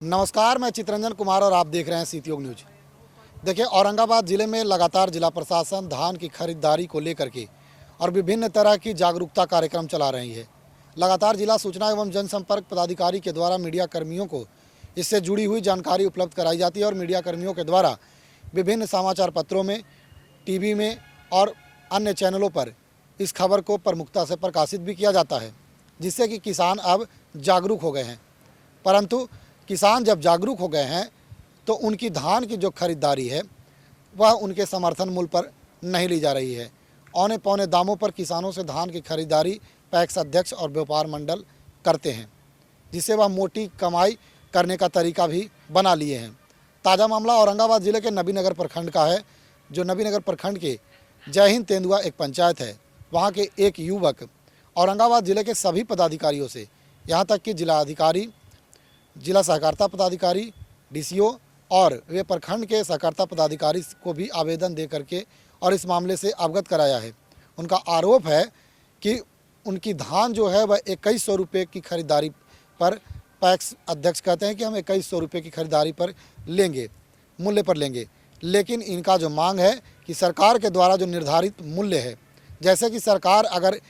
नमस्कार, मैं चितरंजन कुमार और आप देख रहे हैं सीतियोग न्यूज। देखिए, औरंगाबाद जिले में लगातार जिला प्रशासन धान की खरीदारी को लेकर के और विभिन्न तरह की जागरूकता कार्यक्रम चला रही है। लगातार जिला सूचना एवं जनसंपर्क पदाधिकारी के द्वारा मीडिया कर्मियों को इससे जुड़ी हुई जानकारी उपलब्ध कराई जाती है और मीडिया कर्मियों के द्वारा विभिन्न समाचार पत्रों में, टीवी में और अन्य चैनलों पर इस खबर को प्रमुखता से प्रकाशित भी किया जाता है, जिससे कि किसान अब जागरूक हो गए हैं। परंतु किसान जब जागरूक हो गए हैं तो उनकी धान की जो खरीदारी है वह उनके समर्थन मूल्य पर नहीं ली जा रही है। औने पौने दामों पर किसानों से धान की खरीदारी पैक्स अध्यक्ष और व्यापार मंडल करते हैं, जिससे वह मोटी कमाई करने का तरीका भी बना लिए हैं। ताज़ा मामला औरंगाबाद जिले के नबीनगर प्रखंड का है। जो नबीनगर प्रखंड के जय हिंद तेंदुआ एक पंचायत है, वहाँ के एक युवक औरंगाबाद जिले के सभी पदाधिकारियों से, यहाँ तक कि जिला अधिकारी, जिला सहकारिता पदाधिकारी, डीसीओ और वे प्रखंड के सहकारिता पदाधिकारी को भी आवेदन दे करके और इस मामले से अवगत कराया है। उनका आरोप है कि उनकी धान जो है वह 2100 रुपये की खरीदारी पर, पैक्स अध्यक्ष कहते हैं कि हम 2100 रुपये की खरीदारी पर लेंगे, मूल्य पर लेंगे, लेकिन इनका जो मांग है कि सरकार के द्वारा जो निर्धारित मूल्य है, जैसे कि सरकार अगर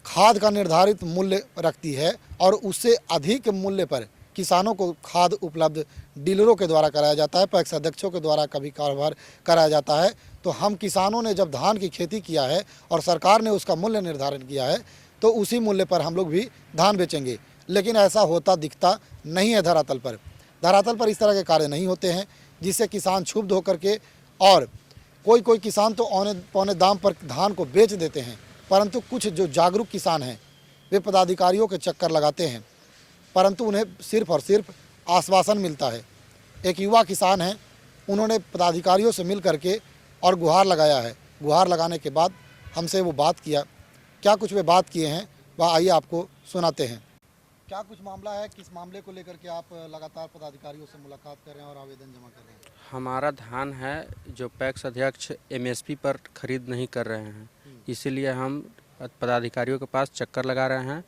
खाद का निर्धारित मूल्य रखती है और उससे अधिक मूल्य पर किसानों को खाद उपलब्ध डीलरों के द्वारा कराया जाता है, पैक्स अध्यक्षों के द्वारा कभी कारोबार कराया जाता है, तो हम किसानों ने जब धान की खेती किया है और सरकार ने उसका मूल्य निर्धारण किया है तो उसी मूल्य पर हम लोग भी धान बेचेंगे। लेकिन ऐसा होता दिखता नहीं है। धरातल पर इस तरह के कार्य नहीं होते हैं, जिससे किसान क्षुब्ध होकर के और कोई किसान तो औने पौने दाम पर धान को बेच देते हैं, परंतु कुछ जो जागरूक किसान हैं वे पदाधिकारियों के चक्कर लगाते हैं, परंतु उन्हें सिर्फ और सिर्फ आश्वासन मिलता है। एक युवा किसान हैं, उन्होंने पदाधिकारियों से मिल करके और गुहार लगाया है। गुहार लगाने के बाद हमसे वो बात किया, क्या कुछ वे बात किए हैं वह आइए आपको सुनाते हैं। क्या कुछ मामला है, किस मामले को लेकर के आप लगातार पदाधिकारियों से मुलाकात कर रहे हैं और आवेदन जमा कर रहे हैं? हमारा धान है जो पैक्स अध्यक्ष एमएसपी पर खरीद नहीं कर रहे हैं, इसीलिए हम पदाधिकारियों के पास चक्कर लगा रहे हैं,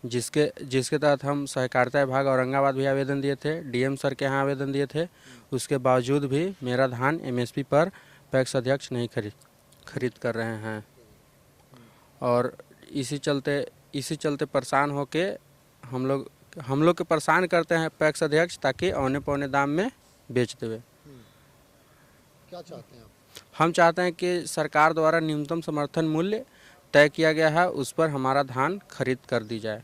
जिसके तहत हम सहकारिता विभाग औरंगाबाद भी आवेदन दिए थे, डीएम सर के यहाँ आवेदन दिए थे। उसके बावजूद भी मेरा धान एमएसपी पर पैक्स अध्यक्ष नहीं खरीद कर रहे हैं और इसी चलते परेशान होके हम लोग के परेशान करते हैं पैक्स अध्यक्ष, ताकि औने पौने दाम में बेच देवे। क्या चाहते हैं आप? हम चाहते हैं कि सरकार द्वारा न्यूनतम समर्थन मूल्य तय किया गया है, उस पर हमारा धान खरीद कर दी जाए।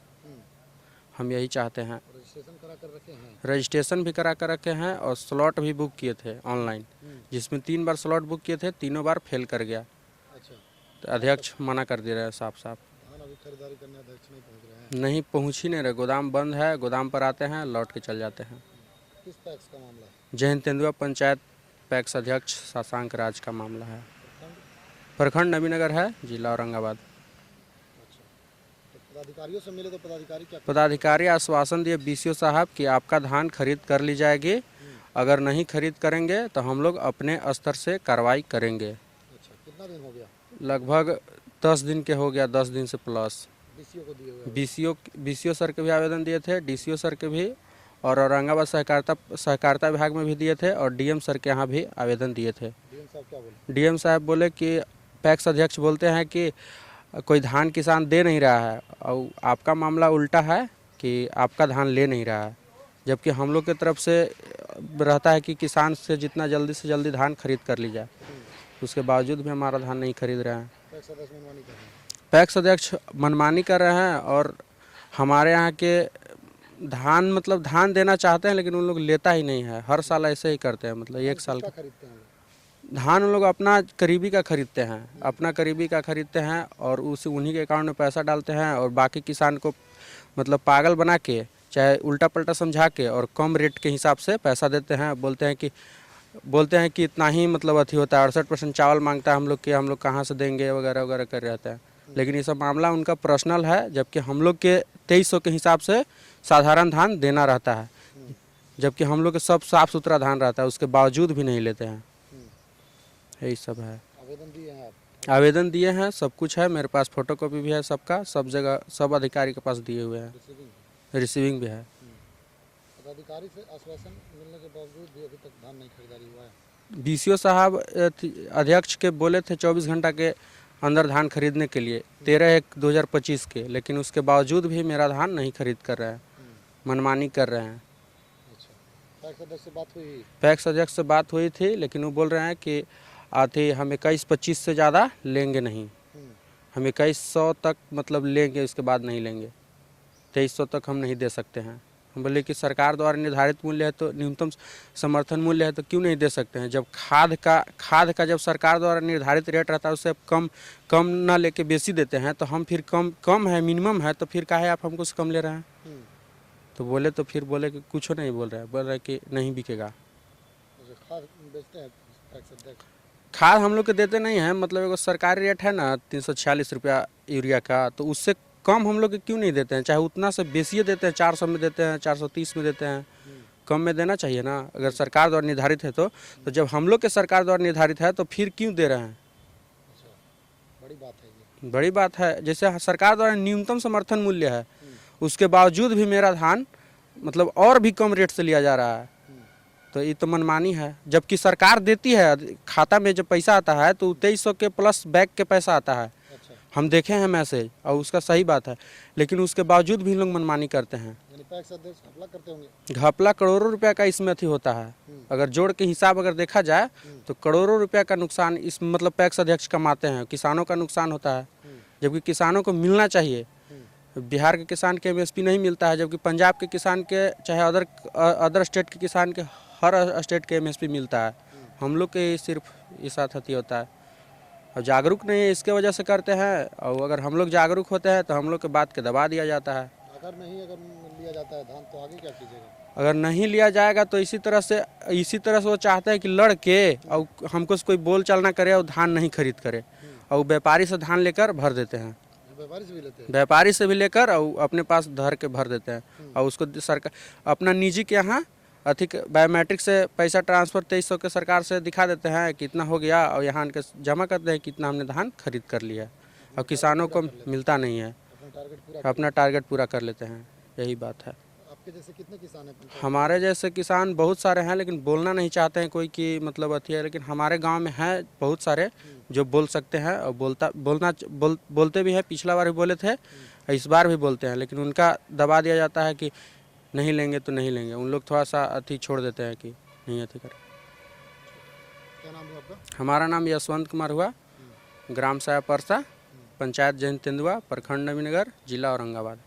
हम यही चाहते हैं। रजिस्ट्रेशन करा कर रखे हैं? रजिस्ट्रेशन भी करा कर रखे हैं और स्लॉट भी बुक किए थे ऑनलाइन, जिसमें 3 बार स्लॉट बुक किए थे, तीनों बार फेल कर गया। अच्छा, तो अध्यक्ष मना कर दे रहे हैं साफ। धान अभी खरीदारी करने अध्यक्ष नहीं पहुंच रहे हैं? नहीं, पहुँच ही नहीं रहे। गोदाम बंद है, गोदाम पर आते हैं, लौट के चल जाते हैं। किस पैक्स का मामला है? जय हिंद तेंदुआ पंचायत पैक्स अध्यक्ष शशांक राज का मामला है। प्रखंड नबीनगर है, जिला औरंगाबाद। पदाधिकारियों से मिले तो पदाधिकारी आश्वासन दिए बीसीओ साहब कि आपका धान खरीद कर ली जाएगी, अगर नहीं खरीद करेंगे तो हम लोग अपने स्तर से कार्रवाई करेंगे। अच्छा, कितना दिन हो गया? लगभग 10 दिन के हो गया, 10 दिन से प्लस। डीसीओ को दिए हुए? बीसीओ सर के भी आवेदन दिए थे, डीसीओ सर के भी, और औरंगाबाद सहकारिता विभाग में भी दिए थे और डीएम सर के यहाँ भी आवेदन दिए थे। डीएम साहब क्या बोले? डीएम साहब बोले कि पैक्स अध्यक्ष बोलते हैं कि कोई धान किसान दे नहीं रहा है और आपका मामला उल्टा है कि आपका धान ले नहीं रहा है, जबकि हम लोग की तरफ से रहता है कि किसान से जितना जल्दी से जल्दी धान खरीद कर ली जाए। उसके बावजूद भी हमारा धान नहीं खरीद रहे हैं। पैक्स अध्यक्ष मनमानी कर रहे हैं और हमारे यहाँ के धान देना चाहते हैं, लेकिन उन लोग लेता ही नहीं है। हर साल ऐसे ही करते हैं। मतलब 1 साल का खरीदते हैं धान उन लोग अपना करीबी का खरीदते हैं, और उन्हीं के अकाउंट में पैसा डालते हैं और बाकी किसान को मतलब पागल बना के, चाहे उल्टा पल्टा समझा के और कम रेट के हिसाब से पैसा देते हैं। बोलते हैं कि इतना ही मतलब अथी होता है, 68% चावल मांगता है हम लोग कहाँ से देंगे वगैरह वगैरह कर रहते हैं। लेकिन ये सब मामला उनका पर्सनल है, जबकि हम लोग के 2300 के हिसाब से साधारण धान देना रहता है, जबकि हम लोग के सब साफ सुथरा धान रहता है, उसके बावजूद भी नहीं लेते हैं। यही सब है। आवेदन दिए हैं आप? आवेदन दिए हैं, सब कुछ है मेरे पास, फोटोकॉपी भी है सबका, सब जगह सब अधिकारी के पास दिए हुए हैं, रिसीविंग भी है। पदाधिकारी से आश्वासन मिलने के बावजूद भी अभी तक धान नहीं खरीदारी हुआ है। बीसीओ साहब अध्यक्ष के बोले थे 24 घंटा के अंदर धान खरीदने के लिए 13/1/2025 के, लेकिन उसके बावजूद भी मेरा धान नहीं खरीद कर रहे हैं, मनमानी कर रहे हैं। अच्छा, पैक्स अध्यक्ष से बात हुई? पैक्स अध्यक्ष से बात हुई थी, लेकिन वो बोल रहे हैं कि आते हम 21-25 से ज़्यादा लेंगे नहीं, हम 2100 तक मतलब लेंगे, इसके बाद नहीं लेंगे, 2300 तक हम नहीं दे सकते हैं। हम बोले कि सरकार द्वारा निर्धारित मूल्य है तो न्यूनतम समर्थन मूल्य है तो क्यों नहीं दे सकते हैं। जब खाद का जब सरकार द्वारा निर्धारित रेट रहता है उससे कम ना लेके बेसी देते हैं, तो हम फिर कम है, मिनिमम है, तो फिर काहे आप हमको से कम ले रहे हैं। तो बोले कि कुछ नहीं बोल रहे हैं, बोल रहे कि नहीं बिकेगा। खाद बेचते हैं पैक्स अध्यक्ष? खाद हम लोग के देते नहीं हैं, मतलब एगो सरकारी रेट है ना 346 रुपया यूरिया का, तो उससे कम हम लोग के क्यों नहीं देते हैं, चाहे उतना से बेसी देते हैं, 400 में देते हैं, 430 में देते हैं, कम में देना चाहिए ना। अगर सरकार द्वारा निर्धारित है तो जब हम लोग के सरकार द्वारा निर्धारित है तो फिर क्यों दे रहे हैं। बड़ी बात है ये। बड़ी बात है, जैसे सरकार द्वारा न्यूनतम समर्थन मूल्य है, उसके बावजूद भी मेरा धान मतलब और भी कम रेट से लिया जा रहा है, तो ये तो मनमानी है। जबकि सरकार देती है, खाता में जब पैसा आता है तो 2300 के प्लस बैग के पैसा आता है, हम देखे हैं मैसेज, और उसका सही बात है, लेकिन उसके बावजूद भी लोग मनमानी करते हैं। यानी पैक्स अध्यक्ष घपला करते होंगे? घपला करोड़ों रुपया का इसमें अथी होता है, अगर जोड़ के हिसाब अगर देखा जाए तो करोड़ों रुपया का नुकसान इस मतलब पैक्स अध्यक्ष कमाते हैं, किसानों का नुकसान होता है, जबकि किसानों को मिलना चाहिए। बिहार के किसान के एमएसपी नहीं मिलता है, जबकि पंजाब के किसान के चाहे अदर स्टेट के किसान के हर स्टेट के एमएसपी मिलता है। हम लोग के सिर्फ ये साथ अथी होता है, और जागरूक नहीं है, इसके वजह से करते हैं। और अगर हम लोग जागरूक होते हैं तो हम लोग के बात के दबा दिया जाता है। अगर लिया जाता है धान तो आगे क्या कीजिएगा? अगर नहीं लिया जाएगा तो इसी तरह से वो चाहते हैं कि लड़ के और हमको कोई बोल चाल ना करे और धान नहीं खरीद करे, और व्यापारी से धान लेकर भर देते हैं, व्यापारी से भी लेते हैं? व्यापारी से भी लेकर और अपने पास धर के भर देते हैं, और उसको सरकार अपना निजी के यहाँ अधिक बायोमेट्रिक से पैसा ट्रांसफर 2300 के सरकार से दिखा देते हैं कितना हो गया, और यहाँ के जमा करते हैं कितना हमने धान खरीद कर लिया, और किसानों को मिलता नहीं है, अपना टारगेट पूरा कर लेते हैं, यही बात है। आपके जैसे कितने किसान हैं? हमारे जैसे किसान बहुत सारे हैं, लेकिन बोलना नहीं चाहते हैं कोई कि मतलब अथी है, लेकिन हमारे गांव में हैं बहुत सारे जो बोल सकते हैं, और बोलते भी हैं। पिछला बार भी बोले थे, इस बार भी बोलते हैं, लेकिन उनका दबा दिया जाता है कि नहीं लेंगे तो नहीं लेंगे। उन लोग थोड़ा सा अथी छोड़ देते हैं कि नहीं अथी करें। क्या नाम है आपका? हमारा नाम यशवंत कुमार हुआ, ग्राम साया परसा, पंचायत जैन तेंदुआ, प्रखंड नवीनगर, जिला औरंगाबाद।